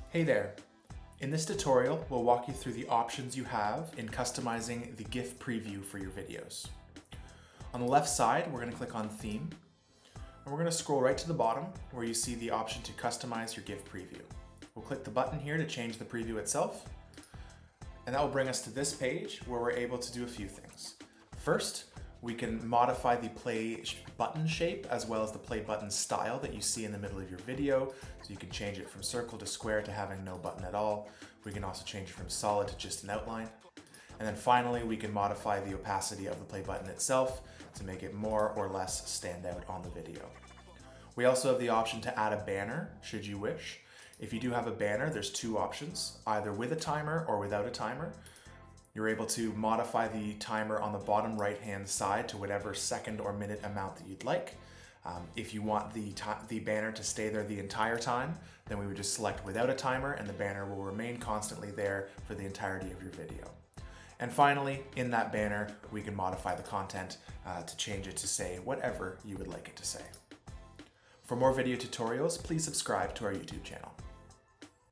Hey there! In this tutorial, we'll walk you through the options you have in customizing the GIF preview for your videos. On the left side, we're going to click on Theme, and we're going to scroll right to the bottom where you see the option to customize your GIF preview. We'll click the button here to change the preview itself, and that will bring us to this page where we're able to do a few things. First, we can modify the play button shape as well as the play button style that you see in the middle of your video. So you can change it from circle to square to having no button at all. We can also change it from solid to just an outline. And then finally, we can modify the opacity of the play button itself to make it more or less stand out on the video. We also have the option to add a banner, should you wish. If you do have a banner, there's two options, either with a timer or without a timer. You're able to modify the timer on the bottom right-hand side to whatever second or minute amount that you'd like. If you want the banner to stay there the entire time, then we would just select without a timer and the banner will remain constantly there for the entirety of your video. And finally, in that banner, we can modify the content to change it to say whatever you would like it to say. For more video tutorials, please subscribe to our YouTube channel.